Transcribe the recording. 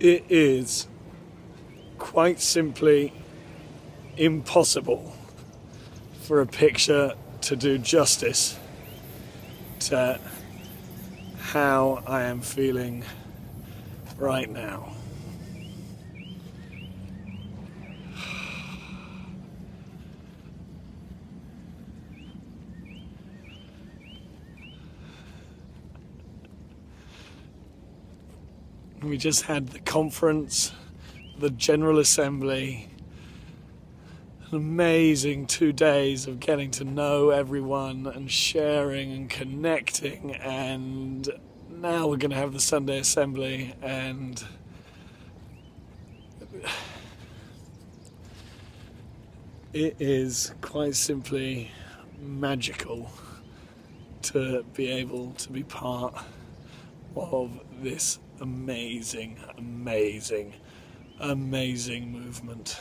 It is quite simply impossible for a picture to do justice to how I am feeling right now. We just had the conference, the General Assembly, an amazing 2 days of getting to know everyone and sharing and connecting, and now we're going to have the Sunday Assembly, and it is quite simply magical to be able to be part of this amazing movement.